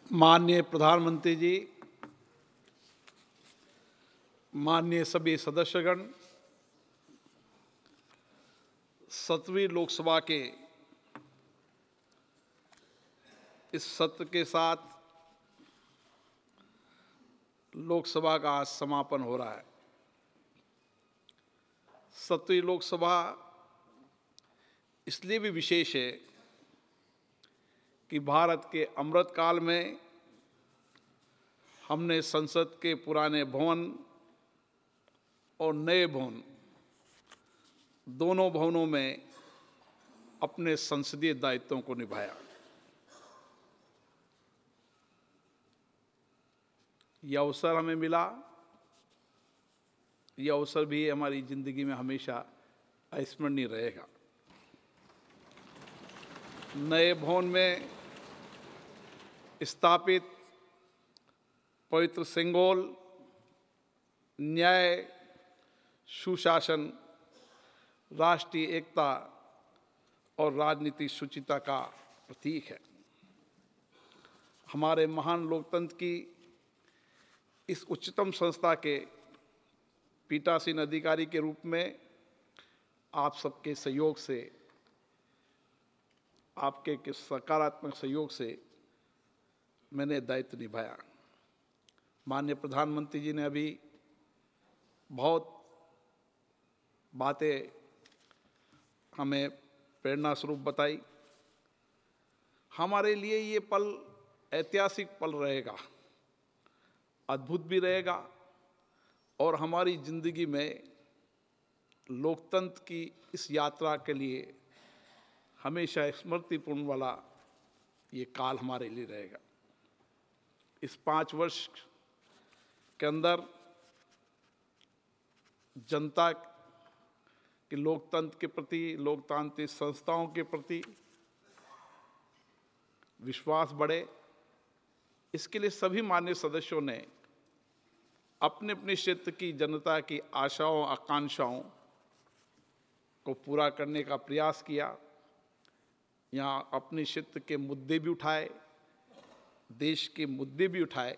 माननीय प्रधानमंत्री जी, माननीय सभी सदस्यगण, 7वीं लोकसभा के इस सत्र के साथ लोकसभा का आज समापन हो रहा है। 7वीं लोकसभा इसलिए भी विशेष है कि भारत के अमृत काल में हमने संसद के पुराने भवन और नए भवन दोनों भवनों में अपने संसदीय दायित्वों को निभाया। यह अवसर हमें मिला, यह अवसर भी हमारी जिंदगी में हमेशा अविस्मरणीय रहेगा। नए भवन में स्थापित पवित्र सिंगोल न्याय, सुशासन, राष्ट्रीय एकता और राजनीतिक शुचिता का प्रतीक है। हमारे महान लोकतंत्र की इस उच्चतम संस्था के पीठासीन अधिकारी के रूप में आप सबके सहयोग से, आपके सकारात्मक सहयोग से मैंने दायित्व निभाया। माननीय प्रधानमंत्री जी ने अभी बहुत बातें हमें प्रेरणा स्वरूप बताई। हमारे लिए ये पल ऐतिहासिक पल रहेगा, अद्भुत भी रहेगा और हमारी जिंदगी में लोकतंत्र की इस यात्रा के लिए हमेशा स्मृतिपूर्ण वाला ये काल हमारे लिए रहेगा। इस 5 वर्ष के अंदर जनता के लोकतंत्र के प्रति, लोकतांत्रिक संस्थाओं के प्रति विश्वास बढ़े, इसके लिए सभी माननीय सदस्यों ने अपने अपने क्षेत्र की जनता की आशाओं, आकांक्षाओं को पूरा करने का प्रयास किया। यहाँ अपने क्षेत्र के मुद्दे भी उठाए, देश के मुद्दे भी उठाए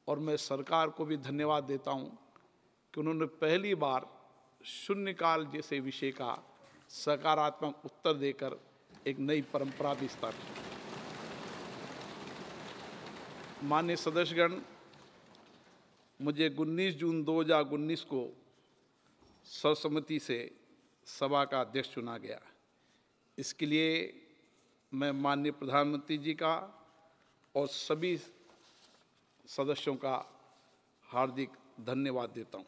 और मैं सरकार को भी धन्यवाद देता हूँ कि उन्होंने पहली बार शून्यकाल जैसे विषय का सकारात्मक उत्तर देकर एक नई परंपरा भी स्थापित की। माननीय सदस्यगण, मुझे 19 जून 2019 को सर्वसम्मति से सभा का अध्यक्ष चुना गया। इसके लिए मैं माननीय प्रधानमंत्री जी का और सभी सदस्यों का हार्दिक धन्यवाद देता हूँ।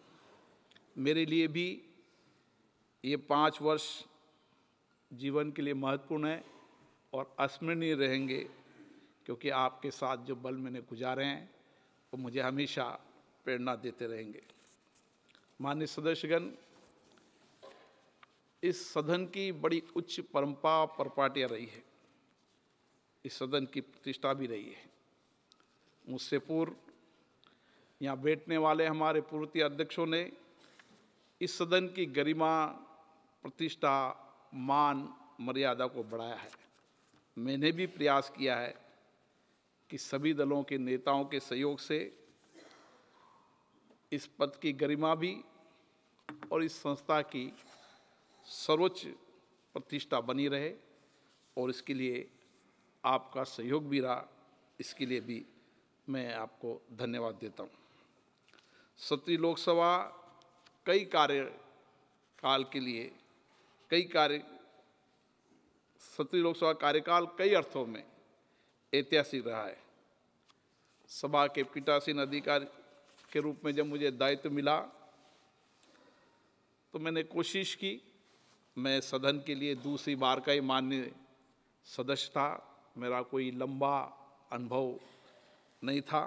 मेरे लिए भी ये 5 वर्ष जीवन के लिए महत्वपूर्ण है और अविस्मरणीय रहेंगे, क्योंकि आपके साथ जो पल मैंने गुजारे हैं वो मुझे हमेशा प्रेरणा देते रहेंगे। माननीय सदस्यगण, इस सदन की बड़ी उच्च परंपरा परिपाटियाँ रही है, इस सदन की प्रतिष्ठा भी रही है। मुझसे पूर्व यहाँ बैठने वाले हमारे पूर्व अध्यक्षों ने इस सदन की गरिमा, प्रतिष्ठा, मान, मर्यादा को बढ़ाया है। मैंने भी प्रयास किया है कि सभी दलों के नेताओं के सहयोग से इस पद की गरिमा भी और इस संस्था की सर्वोच्च प्रतिष्ठा बनी रहे और इसके लिए आपका सहयोग भी रहा। इसके लिए भी मैं आपको धन्यवाद देता हूँ। 7वीं लोकसभा कई कार्यकाल के लिए 7वीं लोकसभा कार्यकाल कई अर्थों में ऐतिहासिक रहा है। सभा के पीठासीन अधिकारी के रूप में जब मुझे दायित्व मिला तो मैंने कोशिश की, मैं सदन के लिए दूसरी बार का ही माननीय सदस्य था, मेरा कोई लंबा अनुभव नहीं था,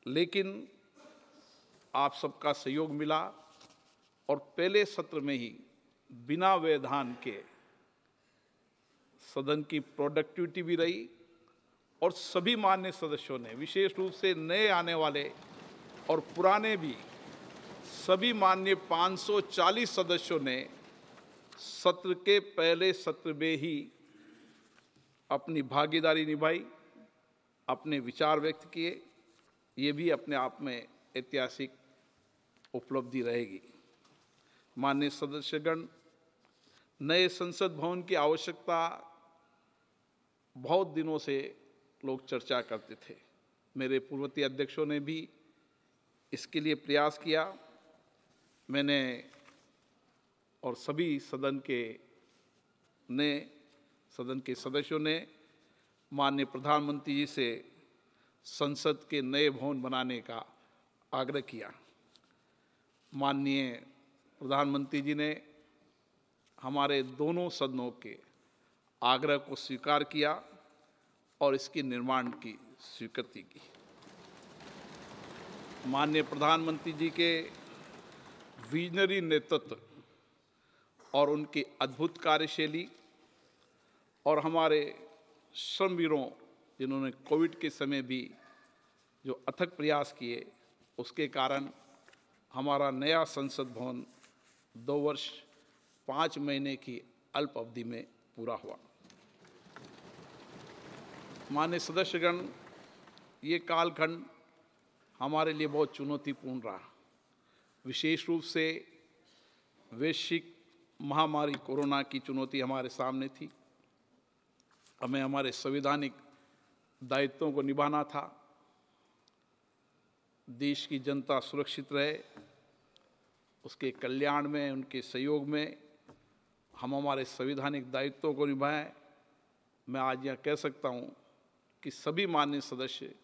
लेकिन आप सबका सहयोग मिला और पहले सत्र में ही बिना व्यवधान के सदन की प्रोडक्टिविटी भी रही और सभी माननीय सदस्यों ने, विशेष रूप से नए आने वाले और पुराने भी सभी माननीय 540 सदस्यों ने सत्र के पहले सत्र में ही अपनी भागीदारी निभाई अपने विचार व्यक्त किए, ये भी अपने आप में ऐतिहासिक उपलब्धि रहेगी। माननीय सदस्यगण, नए संसद भवन की आवश्यकता बहुत दिनों से लोग चर्चा करते थे। मेरे पूर्ववर्ती अध्यक्षों ने भी इसके लिए प्रयास किया। मैंने और सभी सदन के सदस्यों ने माननीय प्रधानमंत्री जी से संसद के नए भवन बनाने का आग्रह किया। माननीय प्रधानमंत्री जी ने हमारे दोनों सदनों के आग्रह को स्वीकार किया और इसके निर्माण की स्वीकृति की। माननीय प्रधानमंत्री जी के विजनरी नेतृत्व और उनकी अद्भुत कार्यशैली और हमारे श्रमवीरों जिन्होंने कोविड के समय भी जो अथक प्रयास किए, उसके कारण हमारा नया संसद भवन 2 वर्ष 5 महीने की अल्प अवधि में पूरा हुआ। माननीय सदस्यगण, ये कालखंड हमारे लिए बहुत चुनौतीपूर्ण रहा। विशेष रूप से वैश्विक महामारी कोरोना की चुनौती हमारे सामने थी। हमें हमारे संवैधानिक दायित्वों को निभाना था। देश की जनता सुरक्षित रहे, उसके कल्याण में, उनके सहयोग में हम हमारे संवैधानिक दायित्वों को निभाएं। मैं आज यह कह सकता हूं कि सभी माननीय सदस्य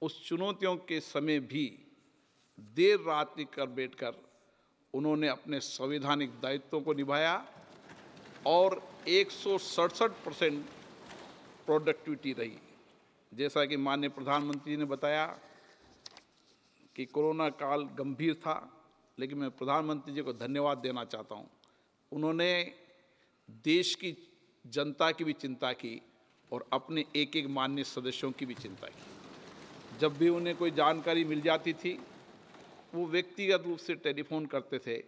उस चुनौतियों के समय भी देर रात कर बैठकर उन्होंने अपने संवैधानिक दायित्वों को निभाया और 167% प्रोडक्टिविटी रही। जैसा कि माननीय प्रधानमंत्री जी ने बताया कि कोरोना काल गंभीर था, लेकिन मैं प्रधानमंत्री जी को धन्यवाद देना चाहता हूं। उन्होंने देश की जनता की भी चिंता की और अपने एक एक माननीय सदस्यों की भी चिंता की। जब भी उन्हें कोई जानकारी मिल जाती थी, वो व्यक्तिगत रूप से टेलीफोन करते थे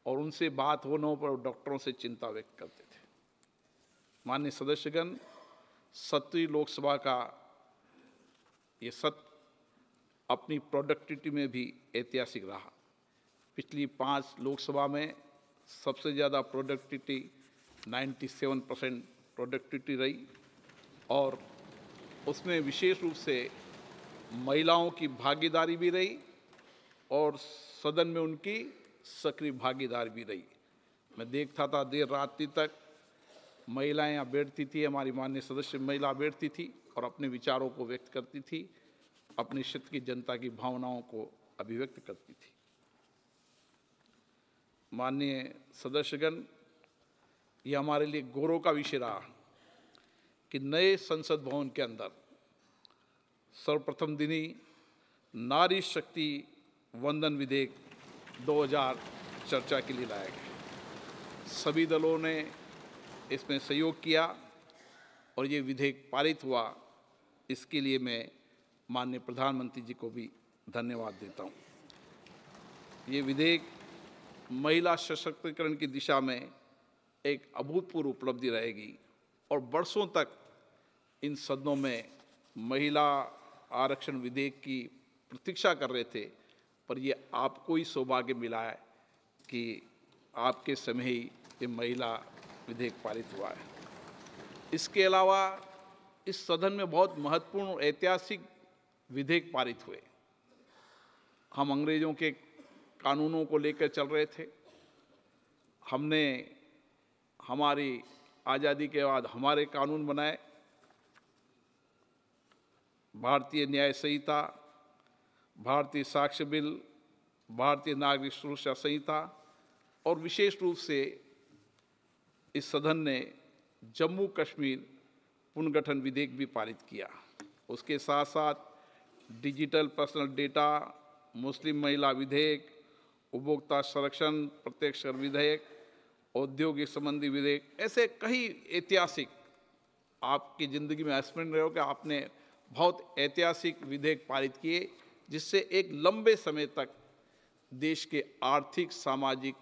और उनसे बात होने पर डॉक्टरों से चिंता व्यक्त करते थे। माननीय सदस्यगण, 17वीं लोकसभा का ये सत्र अपनी प्रोडक्टिविटी में भी ऐतिहासिक रहा। पिछली 5 लोकसभा में सबसे ज़्यादा प्रोडक्टिविटी 97% प्रोडक्टिविटी रही और उसमें विशेष रूप से महिलाओं की भागीदारी भी रही और सदन में उनकी सक्रिय भागीदारी भी रही। मैं देखता था देर रात तक महिलाएं यहाँ बैठती थी, हमारी माननीय सदस्य महिला बैठती थी और अपने विचारों को व्यक्त करती थी, अपने क्षेत्र की जनता की भावनाओं को अभिव्यक्त करती थी। माननीय सदस्यगण, ये हमारे लिए गौरव का विषय रहा कि नए संसद भवन के अंदर सर्वप्रथम दिन ही नारी शक्ति वंदन विधेयक 2000 चर्चा के लिए लाया गया। सभी दलों ने इसमें सहयोग किया और ये विधेयक पारित हुआ। इसके लिए मैं माननीय प्रधानमंत्री जी को भी धन्यवाद देता हूँ। ये विधेयक महिला सशक्तिकरण की दिशा में एक अभूतपूर्व उपलब्धि रहेगी और बरसों तक इन सदनों में महिला आरक्षण विधेयक की प्रतीक्षा कर रहे थे, पर ये आपको ही सौभाग्य मिला है कि आपके समय ही ये महिला विधेयक पारित हुआ है। इसके अलावा इस सदन में बहुत महत्वपूर्ण ऐतिहासिक विधेयक पारित हुए। हम अंग्रेजों के कानूनों को लेकर चल रहे थे। हमने हमारी आज़ादी के बाद हमारे कानून बनाए, भारतीय न्याय संहिता, भारतीय साक्ष्य बिल, भारतीय नागरिक सुरक्षा संहिता और विशेष रूप से इस सदन ने जम्मू कश्मीर पुनर्गठन विधेयक भी पारित किया। उसके साथ साथ डिजिटल पर्सनल डेटा, मुस्लिम महिला विधेयक, उपभोक्ता संरक्षण प्रत्यक्ष कर विधेयक, औद्योगिक संबंधी विधेयक, ऐसे कई ऐतिहासिक, आपकी ज़िंदगी में स्मरण रहे हो कि आपने बहुत ऐतिहासिक विधेयक पारित किए, जिससे एक लंबे समय तक देश के आर्थिक सामाजिक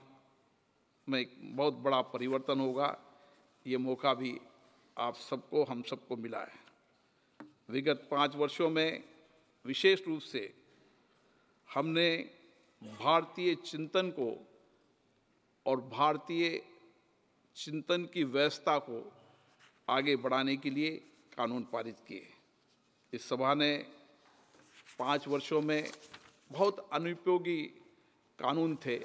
में एक बहुत बड़ा परिवर्तन होगा। ये मौका भी आप सबको, हम सबको मिला है। विगत 5 वर्षों में विशेष रूप से हमने भारतीय चिंतन को और भारतीय चिंतन की व्यवस्था को आगे बढ़ाने के लिए कानून पारित किए। इस सभा ने 5 वर्षों में बहुत अनुपयोगी कानून थे,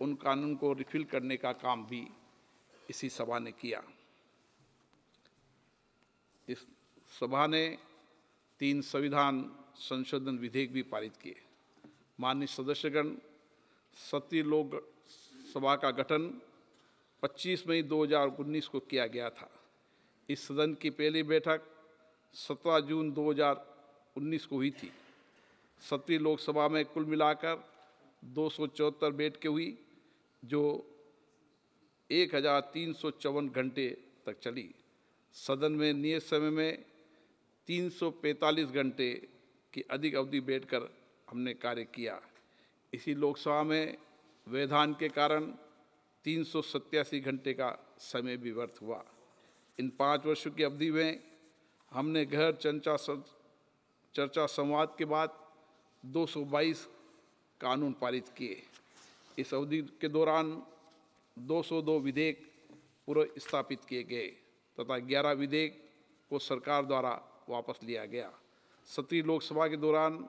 उन कानून को रिफिल करने का काम भी इसी सभा ने किया। इस सभा ने 3 संविधान संशोधन विधेयक भी पारित किए। माननीय सदस्यगण, 17 लोक सभा का गठन 25 मई 2019 को किया गया था। इस सदन की पहली बैठक 17 जून 2019 को हुई थी। 17 लोकसभा में कुल मिलाकर 274 बैठकें हुई, जो 1354 घंटे तक चली। सदन में नियत समय में 345 घंटे की अधिक अवधि बैठकर हमने कार्य किया। इसी लोकसभा में व्यवधान के कारण 387 घंटे का समय भी व्यर्थ हुआ। इन 5 वर्षों की अवधि में हमने गहन चर्चा संवाद के बाद 222 कानून पारित किए। इस अवधि के दौरान 202 विधेयक पूर्व स्थापित किए गए तथा 11 विधेयक को सरकार द्वारा वापस लिया गया। 17 लोकसभा के दौरान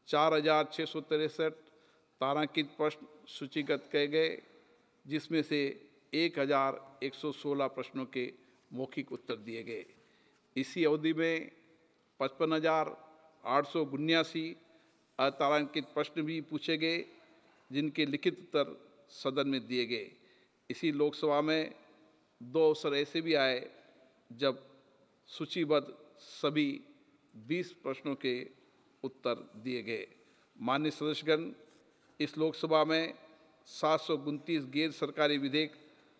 4663 तारांकित प्रश्न सूचीगत किए गए, जिसमें से 1116 प्रश्नों के मौखिक उत्तर दिए गए। इसी अवधि में 55,879 अतारांकित प्रश्न भी पूछे गए, जिनके लिखित उत्तर सदन में दिए गए। इसी लोकसभा में 2 अवसर ऐसे भी आए जब सूचीबद्ध सभी 20 प्रश्नों के उत्तर दिए गए। माननीय सदस्यगण, इस लोकसभा में 729 गैर सरकारी विधेयक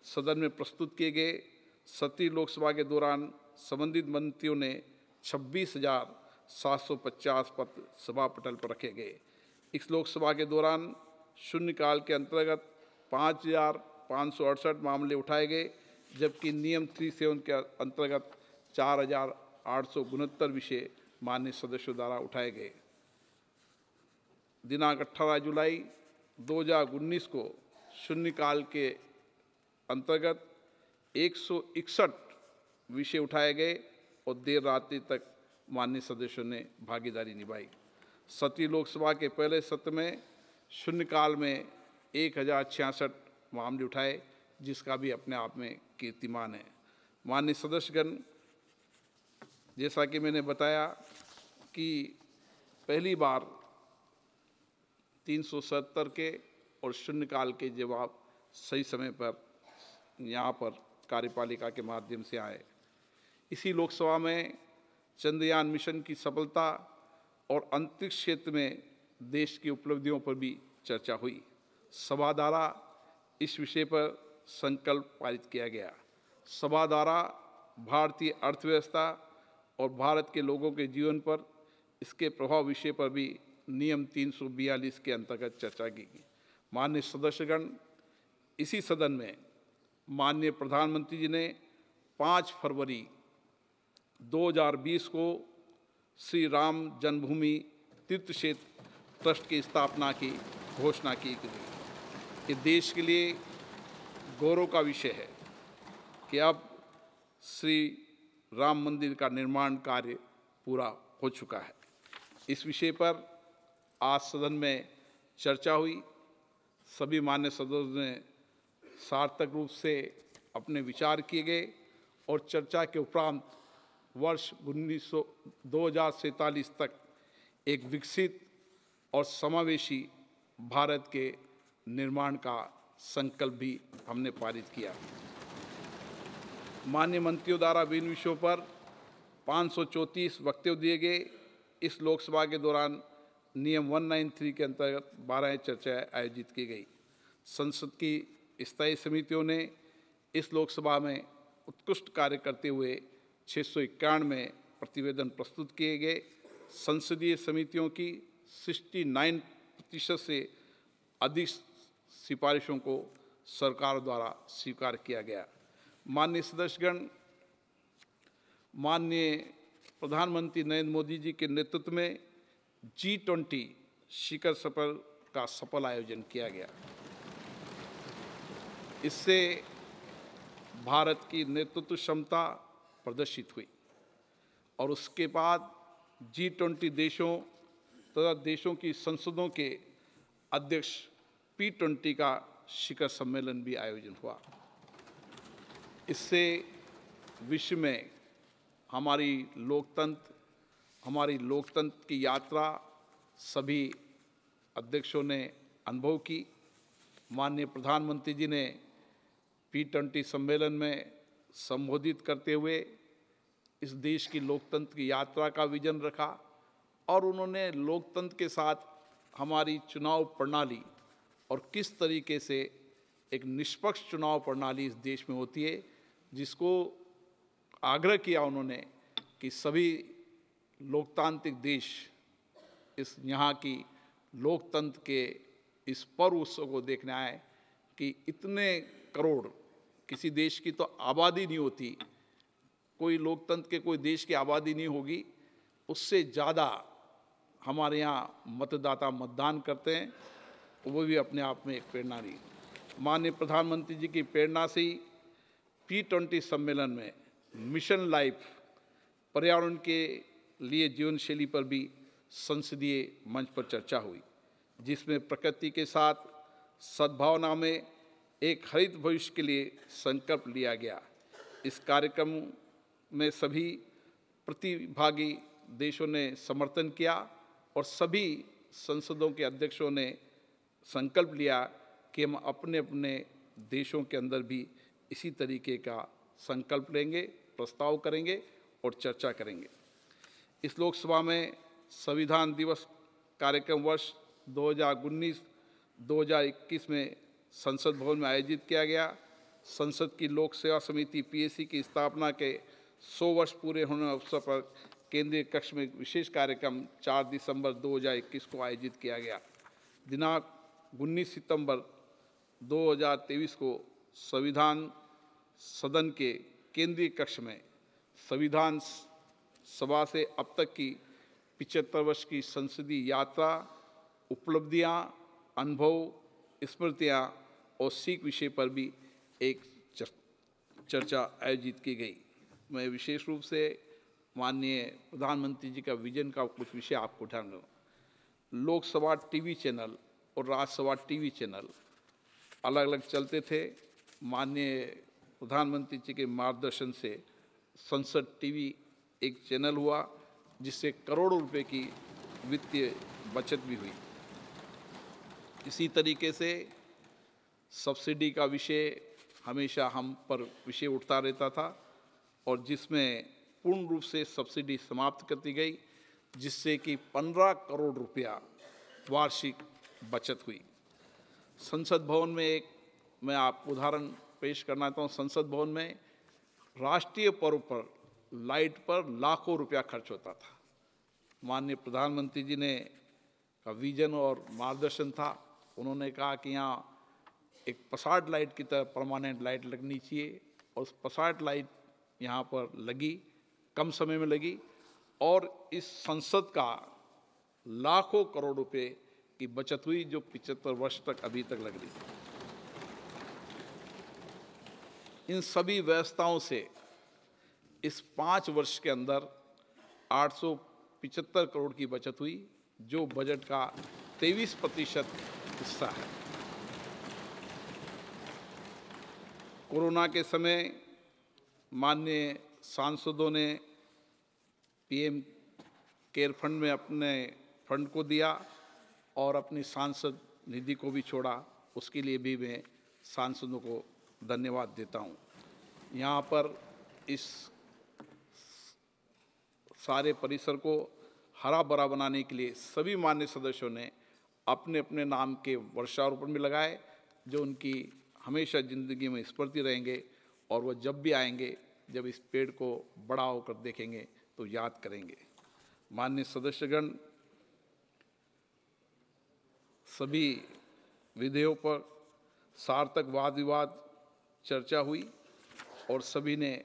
सदन में प्रस्तुत किए गए। 17 लोकसभा के दौरान संबंधित मंत्रियों ने 26,750 पत्र सभा पटल पर रखे गए। इस लोकसभा के दौरान शून्यकाल के अंतर्गत 5,568 मामले उठाए गए, जबकि नियम 37 के अंतर्गत 4,869 विषय माननीय सदस्यों द्वारा उठाए गए। दिनांक 18 जुलाई 2019 को शून्यकाल के अंतर्गत 161 विषय उठाए गए और देर रात्रि तक माननीय सदस्यों ने भागीदारी निभाई। 17 लोकसभा के पहले सत्र में शून्यकाल में 1066 मामले उठाए, जिसका भी अपने आप में कीर्तिमान है। माननीय सदस्यगण, जैसा कि मैंने बताया कि पहली बार 370 के और शून्यकाल के जवाब सही समय पर यहाँ पर कार्यपालिका के माध्यम से आए। इसी लोकसभा में चंद्रयान मिशन की सफलता और अंतरिक्ष क्षेत्र में देश की उपलब्धियों पर भी चर्चा हुई। सभा द्वारा इस विषय पर संकल्प पारित किया गया। सभा द्वारा भारतीय अर्थव्यवस्था और भारत के लोगों के जीवन पर इसके प्रभाव विषय पर भी नियम 342 के अंतर्गत चर्चा की गई। माननीय सदस्यगण, इसी सदन में माननीय प्रधानमंत्री जी ने 5 फरवरी 2020 को श्री राम जन्मभूमि तीर्थ क्षेत्र ट्रस्ट की स्थापना की घोषणा की गई। ये देश के लिए गौरव का विषय है कि अब श्री राम मंदिर का निर्माण कार्य पूरा हो चुका है। इस विषय पर आज सदन में चर्चा हुई। सभी मान्य सदस्यों ने सार्थक रूप से अपने विचार किए गए और चर्चा के उपरांत वर्ष 2047 तक एक विकसित और समावेशी भारत के निर्माण का संकल्प भी हमने पारित किया। माननीय मंत्रियों द्वारा विभिन्न विषयों पर 534 वक्तव्य दिए गए। इस लोकसभा के दौरान नियम 193 के अंतर्गत 12 चर्चाएं आयोजित की गई। संसद की स्थायी समितियों ने इस लोकसभा में उत्कृष्ट कार्य करते हुए 691 प्रतिवेदन प्रस्तुत किए गए। संसदीय समितियों की 69% से अधिक सिफारिशों को सरकार द्वारा स्वीकार किया गया। माननीय सदस्यगण, माननीय प्रधानमंत्री नरेंद्र मोदी जी के नेतृत्व में G20 शिखर सम्मेलन का सफल आयोजन किया गया। इससे भारत की नेतृत्व क्षमता प्रदर्शित हुई और उसके बाद G20 देशों तथा देशों की संसदों के अध्यक्ष P20 का शिखर सम्मेलन भी आयोजन हुआ। इससे विश्व में हमारी लोकतंत्र की यात्रा सभी अध्यक्षों ने अनुभव की। माननीय प्रधानमंत्री जी ने P20 सम्मेलन में संबोधित करते हुए इस देश की लोकतंत्र की यात्रा का विजन रखा और उन्होंने लोकतंत्र के साथ हमारी चुनाव प्रणाली और किस तरीके से एक निष्पक्ष चुनाव प्रणाली इस देश में होती है, जिसको आग्रह किया उन्होंने कि सभी लोकतांत्रिक देश इस यहाँ की लोकतंत्र के इस पर्व उत्सव को देखने आए कि इतने करोड़ किसी देश की तो आबादी नहीं होती, कोई लोकतंत्र के कोई देश की आबादी नहीं होगी, उससे ज़्यादा हमारे यहाँ मतदाता मतदान करते हैं, वो भी अपने आप में एक प्रेरणा रही। माननीय प्रधानमंत्री जी की प्रेरणा से ही P20 सम्मेलन में मिशन लाइफ पर्यावरण के लिए जीवन शैली पर भी संसदीय मंच पर चर्चा हुई, जिसमें प्रकृति के साथ सद्भावना में एक हरित भविष्य के लिए संकल्प लिया गया। इस कार्यक्रम में सभी प्रतिभागी देशों ने समर्थन किया और सभी संसदों के अध्यक्षों ने संकल्प लिया कि हम अपने अपने देशों के अंदर भी इसी तरीके का संकल्प लेंगे, प्रस्ताव करेंगे और चर्चा करेंगे। इस लोकसभा में संविधान दिवस कार्यक्रम वर्ष 2019-2021 में संसद भवन में आयोजित किया गया। संसद की लोक सेवा समिति PSC की स्थापना के 100 वर्ष पूरे होने अवसर पर केंद्रीय कक्ष में विशेष कार्यक्रम 4 दिसंबर 2021 को आयोजित किया गया। दिनांक 19 सितंबर 2023 को संविधान सदन के केंद्रीय कक्ष में संविधान सभा से अब तक की 75 वर्ष की संसदीय यात्रा, उपलब्धियां, अनुभव, स्मृतियां और सीख विषय पर भी एक चर्चा आयोजित की गई। मैं विशेष रूप से माननीय प्रधानमंत्री जी का विजन का कुछ विषय आपको उठाना लूँ। लोकसभा टीवी चैनल और राज्यसभा टीवी चैनल अलग अलग चलते थे। माननीय प्रधानमंत्री जी के मार्गदर्शन से संसद टीवी एक चैनल हुआ, जिससे करोड़ों रुपए की वित्तीय बचत भी हुई। इसी तरीके से सब्सिडी का विषय हमेशा हम पर विषय उठता रहता था और जिसमें पूर्ण रूप से सब्सिडी समाप्त कर दी गई, जिससे कि 15 करोड़ रुपया वार्षिक बचत हुई। संसद भवन में मैं आप उदाहरण पेश करना चाहता हूँ। संसद भवन में राष्ट्रीय पर्व पर लाइट पर लाखों रुपया खर्च होता था। माननीय प्रधानमंत्री जी ने का विजन और मार्गदर्शन था। उन्होंने कहा कि यहाँ एक पसार्ड लाइट की तरह परमानेंट लाइट लगनी चाहिए और उस पसार्ड लाइट यहाँ पर लगी, कम समय में लगी और इस संसद का लाखों करोड़ रुपए की बचत हुई, जो 75 वर्ष तक अभी तक लग रही थी। इन सभी व्यवस्थाओं से इस 5 वर्ष के अंदर 875 करोड़ की बचत हुई, जो बजट का 23% हिस्सा है। कोरोना के समय माननीय सांसदों ने PM केयर फंड में अपने फंड को दिया और अपनी सांसद निधि को भी छोड़ा। उसके लिए भी मैं सांसदों को धन्यवाद देता हूँ। यहाँ पर इस सारे परिसर को हरा भरा बनाने के लिए सभी मान्य सदस्यों ने अपने अपने नाम के वृक्षारोपण भी लगाए, जो उनकी हमेशा ज़िंदगी में स्मृति रहेंगे और वह जब भी आएंगे, जब इस पेड़ को बड़ा होकर देखेंगे तो याद करेंगे। माननीय सदस्यगण, सभी विधेयों पर सार्थक वाद विवाद चर्चा हुई और सभी ने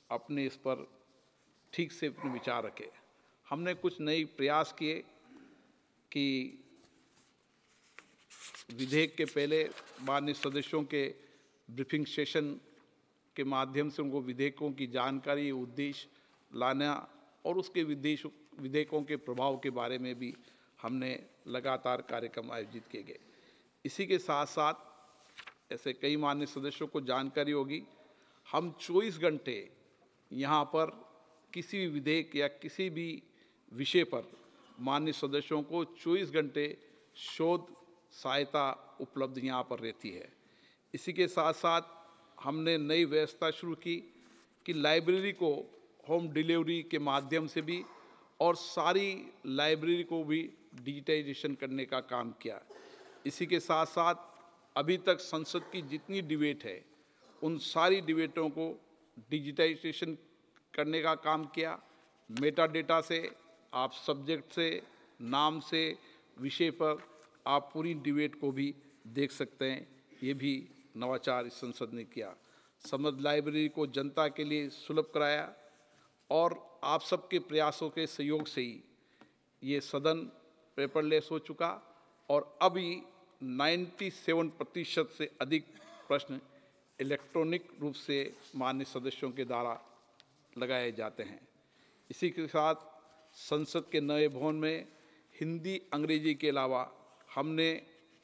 अपने इस पर ठीक से अपने विचार रखे। हमने कुछ नए प्रयास किए कि विधेयक के पहले माननीय सदस्यों के ब्रीफिंग सेशन के माध्यम से उनको विधेयकों की जानकारी, उद्देश्य लाना और उसके विधेयकों के प्रभाव के बारे में भी हमने लगातार कार्यक्रम आयोजित किए गए। इसी के साथ साथ ऐसे कई माननीय सदस्यों को जानकारी होगी, हम 24 घंटे यहाँ पर किसी भी विधेयक या किसी भी विषय पर माननीय सदस्यों को 24 घंटे शोध सहायता उपलब्ध यहाँ पर रहती है। इसी के साथ साथ हमने नई व्यवस्था शुरू की कि लाइब्रेरी को होम डिलीवरी के माध्यम से भी और सारी लाइब्रेरी को भी डिजिटाइजेशन करने का काम किया। इसी के साथ साथ अभी तक संसद की जितनी डिबेट है उन सारी डिबेटों को डिजिटाइजेशन करने का काम किया। मेटा डेटा से आप सब्जेक्ट से, नाम से, विषय पर आप पूरी डिबेट को भी देख सकते हैं। ये भी नवाचार इस संसद ने किया। समझ लाइब्रेरी को जनता के लिए सुलभ कराया और आप सबके प्रयासों के सहयोग से ही ये सदन पेपरलेस हो चुका और अभी 97% से अधिक प्रश्न इलेक्ट्रॉनिक रूप से माननीय सदस्यों के द्वारा लगाए जाते हैं। इसी के साथ संसद के नए भवन में हिंदी, अंग्रेजी के अलावा हमने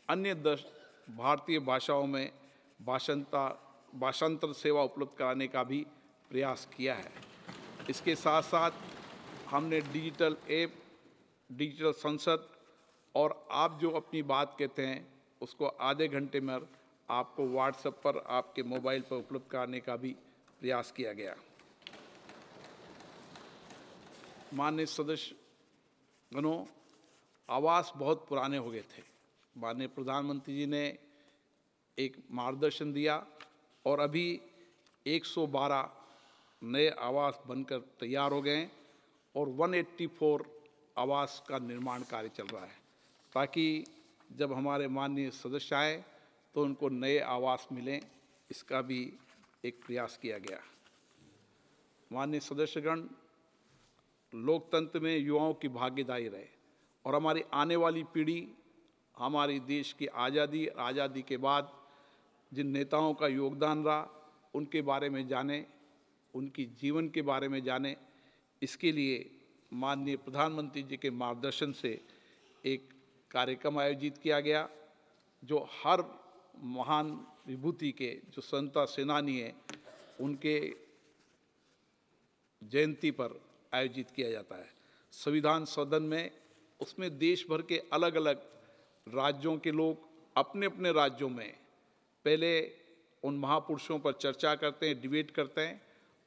अन्य 10 भारतीय भाषाओं में भाषांतर सेवा उपलब्ध कराने का भी प्रयास किया है। इसके साथ साथ हमने डिजिटल ऐप, डिजिटल संसद और आप जो अपनी बात कहते हैं उसको आधे घंटे में आपको व्हाट्सएप पर आपके मोबाइल पर उपलब्ध कराने का भी प्रयास किया गया। माननीय सदस्यगणों, आवास बहुत पुराने हो गए थे। माननीय प्रधानमंत्री जी ने एक मार्गदर्शन दिया और अभी 112 नए आवास बनकर तैयार हो गए और 184 आवास का निर्माण कार्य चल रहा है, ताकि जब हमारे माननीय सदस्य आए तो उनको नए आवास मिलें, इसका भी एक प्रयास किया गया। माननीय सदस्यगण, लोकतंत्र में युवाओं की भागीदारी रहे और हमारी आने वाली पीढ़ी हमारे देश की आज़ादी के बाद जिन नेताओं का योगदान रहा उनके बारे में जाने, उनकी जीवन के बारे में जाने। इसके लिए माननीय प्रधानमंत्री जी के मार्गदर्शन से एक कार्यक्रम आयोजित किया गया, जो हर महान विभूति के जो स्वतंत्रता सेनानी हैं उनके जयंती पर आयोजित किया जाता है। संविधान सदन में उसमें देश भर के अलग अलग राज्यों के लोग अपने अपने राज्यों में पहले उन महापुरुषों पर चर्चा करते हैं, डिबेट करते हैं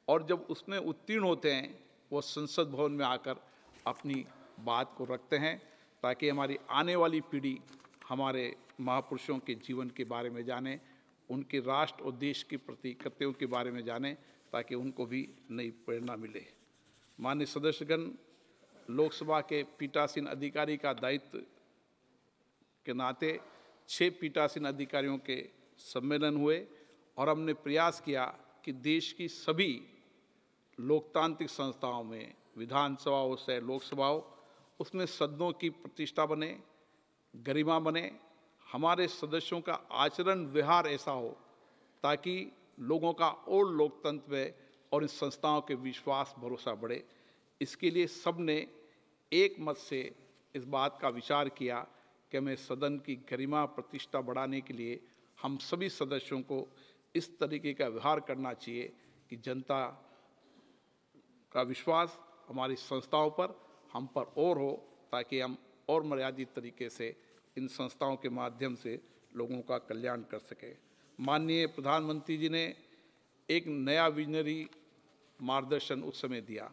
और जब उसमें उत्तीर्ण होते हैं वो संसद भवन में आकर अपनी बात को रखते हैं, ताकि हमारी आने वाली पीढ़ी हमारे महापुरुषों के जीवन के बारे में जाने, उनके राष्ट्र और देश के प्रति कर्तव्यों के बारे में जाने, ताकि उनको भी नई प्रेरणा मिले। माननीय सदस्यगण, लोकसभा के पीठासीन अधिकारी का दायित्व के नाते 6 पीठासीन अधिकारियों के सम्मेलन हुए और हमने प्रयास किया कि देश की सभी लोकतांत्रिक संस्थाओं में, विधानसभाओं से लोकसभाओं, उसमें सदनों की प्रतिष्ठा बने, गरिमा बने, हमारे सदस्यों का आचरण व्यवहार ऐसा हो ताकि लोगों का और लोकतंत्र में और इन संस्थाओं के विश्वास भरोसा बढ़े। इसके लिए सबने एक मत से इस बात का विचार किया कि हमें सदन की गरिमा प्रतिष्ठा बढ़ाने के लिए हम सभी सदस्यों को इस तरीके का व्यवहार करना चाहिए कि जनता का विश्वास हमारी संस्थाओं पर, हम पर और हो, ताकि हम और मर्यादित तरीके से इन संस्थाओं के माध्यम से लोगों का कल्याण कर सके। माननीय प्रधानमंत्री जी ने एक नया विजनरी मार्गदर्शन उस समय दिया,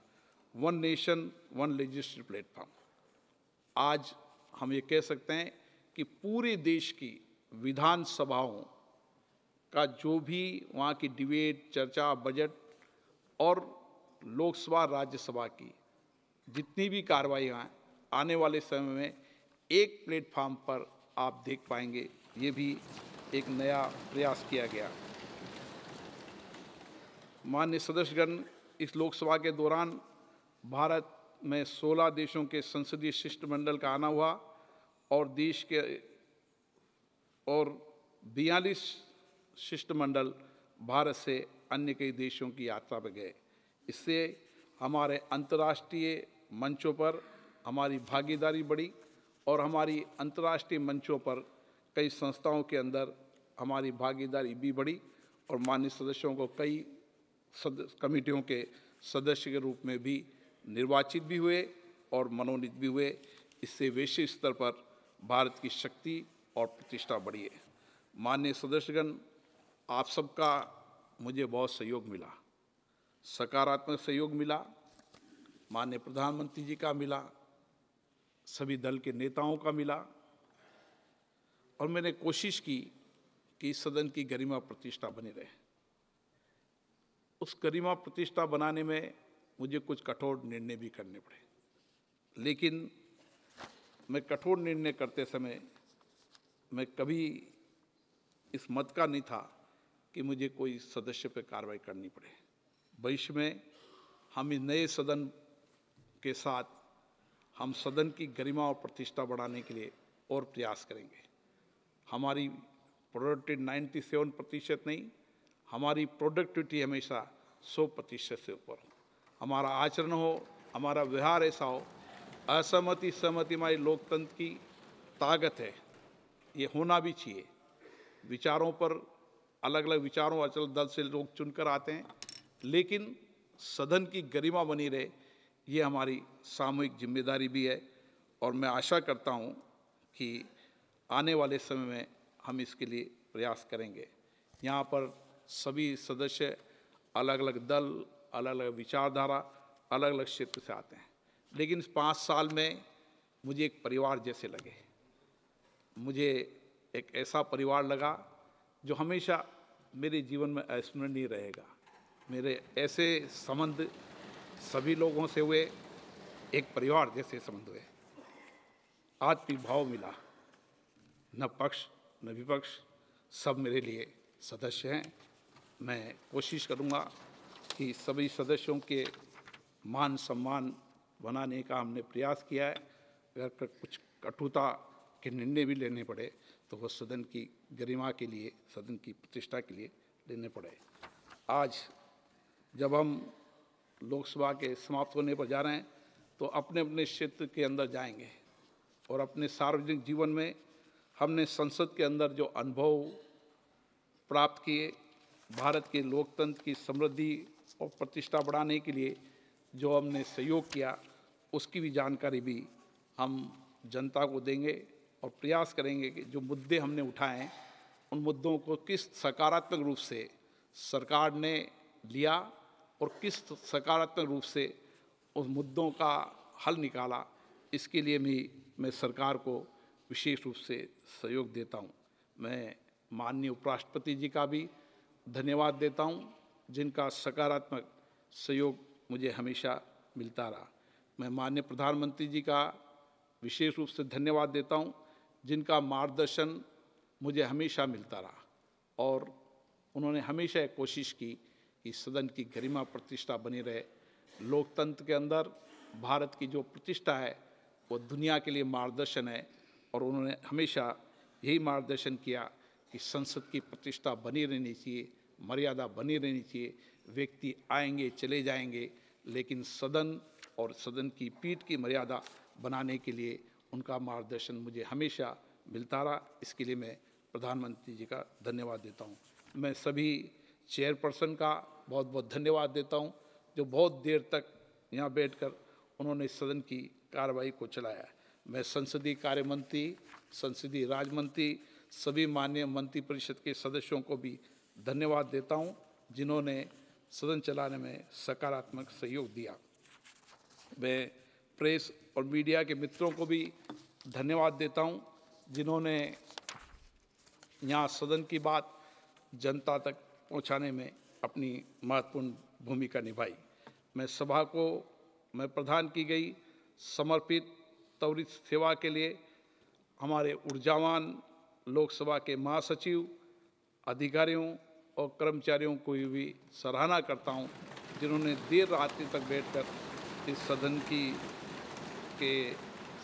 1 नेशन 1 लेजिस्लेटिव प्लेटफॉर्म। आज हम ये कह सकते हैं कि पूरे देश की विधानसभाओं का जो भी वहाँ की डिबेट, चर्चा, बजट और लोकसभा, राज्यसभा की जितनी भी कार्रवाइयाँ आने वाले समय में एक प्लेटफॉर्म पर आप देख पाएंगे। ये भी एक नया प्रयास किया गया। माननीय सदस्यगण, इस लोकसभा के दौरान भारत में 16 देशों के संसदीय शिष्टमंडल का आना हुआ और देश के और 42 शिष्टमंडल भारत से अन्य कई देशों की यात्रा पर गए। इससे हमारे अंतर्राष्ट्रीय मंचों पर हमारी भागीदारी बढ़ी और हमारी अंतर्राष्ट्रीय मंचों पर कई संस्थाओं के अंदर हमारी भागीदारी भी बढ़ी और माननीय सदस्यों को कई कमेटियों के सदस्य के रूप में भी निर्वाचित भी हुए और मनोनीत भी हुए। इससे वैश्विक स्तर पर भारत की शक्ति और प्रतिष्ठा बढ़ी है। माननीय सदस्यगण, आप सबका मुझे बहुत सहयोग मिला, सकारात्मक सहयोग मिला, माननीय प्रधानमंत्री जी का मिला, सभी दल के नेताओं का मिला और मैंने कोशिश की कि सदन की गरिमा प्रतिष्ठा बनी रहे। उस गरिमा प्रतिष्ठा बनाने में मुझे कुछ कठोर निर्णय भी करने पड़े, लेकिन मैं कठोर निर्णय करते समय मैं कभी इस मत का नहीं था कि मुझे कोई सदस्य पर कार्रवाई करनी पड़े। भविष्य में हम इस नए सदन के साथ हम सदन की गरिमा और प्रतिष्ठा बढ़ाने के लिए और प्रयास करेंगे। हमारी प्रोडक्टिविटी 97% नहीं, हमारी प्रोडक्टिविटी हमेशा 100% से ऊपर हो। हमारा आचरण हो, हमारा व्यवहार ऐसा हो। असहमति सहमति हमारी लोकतंत्र की ताकत है, ये होना भी चाहिए। विचारों पर अलग अलग विचारों अचल दल से लोग चुनकर आते हैं, लेकिन सदन की गरिमा बनी रहे, ये हमारी सामूहिक जिम्मेदारी भी है और मैं आशा करता हूँ कि आने वाले समय में हम इसके लिए प्रयास करेंगे। यहाँ पर सभी सदस्य अलग अलग दल, अलग अलग विचारधारा, अलग अलग क्षेत्र से आते हैं, लेकिन इस 5 साल में मुझे एक परिवार जैसे लगे। मुझे एक ऐसा परिवार लगा जो हमेशा मेरे जीवन में अविस्मरणीय रहेगा। मेरे ऐसे संबंध सभी लोगों से हुए, एक परिवार जैसे संबंध हुए। आत्मीय भाव मिला, न पक्ष न विपक्ष, सब मेरे लिए सदस्य हैं। मैं कोशिश करूंगा कि सभी सदस्यों के मान सम्मान बनाने का हमने प्रयास किया है। अगर कुछ कटुता के निर्णय भी लेने पड़े तो वो सदन की गरिमा के लिए, सदन की प्रतिष्ठा के लिए लेने पड़े। आज जब हम लोकसभा के समाप्त होने पर जा रहे हैं तो अपने अपने क्षेत्र के अंदर जाएंगे और अपने सार्वजनिक जीवन में हमने संसद के अंदर जो अनुभव प्राप्त किए, भारत के लोकतंत्र की समृद्धि और प्रतिष्ठा बढ़ाने के लिए जो हमने सहयोग किया, उसकी भी जानकारी भी हम जनता को देंगे और प्रयास करेंगे कि जो मुद्दे हमने उठाए हैं उन मुद्दों को किस सकारात्मक रूप से सरकार ने लिया और किस सकारात्मक रूप से उस मुद्दों का हल निकाला, इसके लिए भी मैं सरकार को विशेष रूप से सहयोग देता हूं। मैं माननीय उपराष्ट्रपति जी का भी धन्यवाद देता हूं, जिनका सकारात्मक सहयोग मुझे हमेशा मिलता रहा। मैं माननीय प्रधानमंत्री जी का विशेष रूप से धन्यवाद देता हूं, जिनका मार्गदर्शन मुझे हमेशा मिलता रहा और उन्होंने हमेशा एक कोशिश की कि सदन की गरिमा प्रतिष्ठा बनी रहे। लोकतंत्र के अंदर भारत की जो प्रतिष्ठा है वो दुनिया के लिए मार्गदर्शन है और उन्होंने हमेशा यही मार्गदर्शन किया कि संसद की प्रतिष्ठा बनी रहनी चाहिए, मर्यादा बनी रहनी चाहिए। व्यक्ति आएंगे चले जाएंगे, लेकिन सदन और सदन की पीठ की मर्यादा बनाने के लिए उनका मार्गदर्शन मुझे हमेशा मिलता रहा। इसके लिए मैं प्रधानमंत्री जी का धन्यवाद देता हूँ। मैं सभी चेयरपर्सन का बहुत बहुत धन्यवाद देता हूँ, जो बहुत देर तक यहाँ बैठकर उन्होंने सदन की कार्रवाई को चलाया। मैं संसदीय कार्य मंत्री, संसदीय राज्य मंत्री, सभी माननीय मंत्रिपरिषद के सदस्यों को भी धन्यवाद देता हूँ, जिन्होंने सदन चलाने में सकारात्मक सहयोग दिया। मैं प्रेस और मीडिया के मित्रों को भी धन्यवाद देता हूँ, जिन्होंने यहाँ सदन की बात जनता तक पहुँचाने में अपनी महत्वपूर्ण भूमिका निभाई। मैं सभा को मैं प्रदान की गई समर्पित त्वरित सेवा के लिए हमारे ऊर्जावान लोकसभा के महासचिव, अधिकारियों और कर्मचारियों को भी सराहना करता हूं, जिन्होंने देर रात्रि तक बैठकर इस सदन के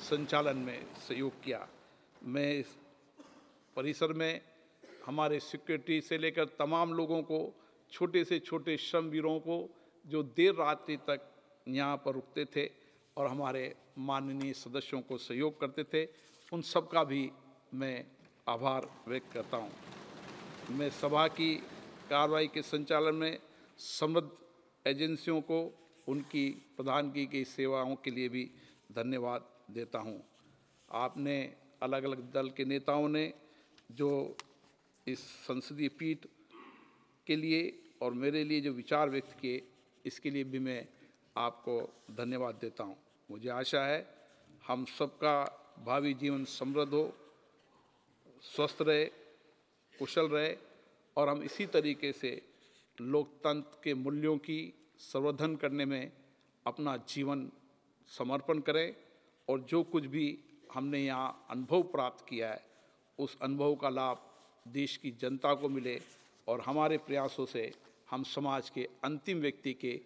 संचालन में सहयोग किया। मैं इस परिसर में हमारे सिक्योरिटी से लेकर तमाम लोगों को, छोटे से छोटे श्रमवीरों को जो देर रात्रि तक यहाँ पर रुकते थे और हमारे माननीय सदस्यों को सहयोग करते थे, उन सब का भी मैं आभार व्यक्त करता हूँ। मैं सभा की कार्रवाई के संचालन में समृद्ध एजेंसियों को उनकी प्रदान की गई सेवाओं के लिए भी धन्यवाद देता हूँ। आपने अलग अलग दल के नेताओं ने जो इस संसदीय पीठ के लिए और मेरे लिए जो विचार व्यक्त किए, इसके लिए भी मैं आपको धन्यवाद देता हूँ। मुझे आशा है हम सबका भावी जीवन समृद्ध हो, स्वस्थ रहे, कुशल रहे और हम इसी तरीके से लोकतंत्र के मूल्यों की संवर्धन करने में अपना जीवन समर्पण करें और जो कुछ भी हमने यहाँ अनुभव प्राप्त किया है, उस अनुभव का लाभ देश की जनता को मिले और हमारे प्रयासों से हम समाज के अंतिम व्यक्ति के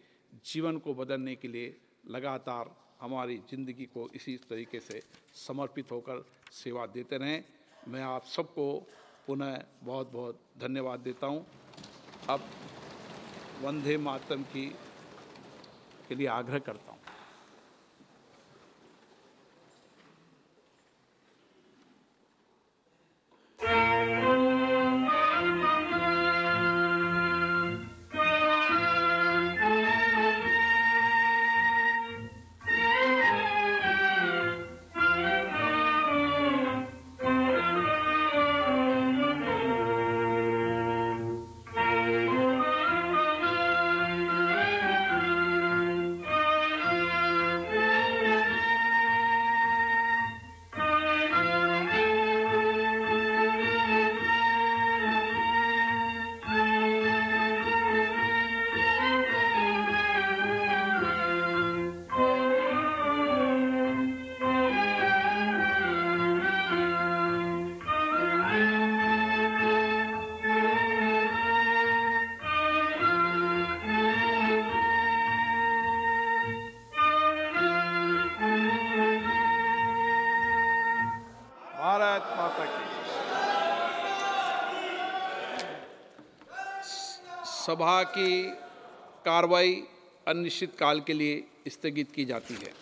जीवन को बदलने के लिए लगातार हमारी ज़िंदगी को इसी तरीके से समर्पित होकर सेवा देते रहें। मैं आप सबको पुनः बहुत बहुत धन्यवाद देता हूँ। अब वंदे मातरम के लिए आग्रह करता हूँ। भारत माता की। सभा की कार्रवाई अनिश्चित काल के लिए स्थगित की जाती है।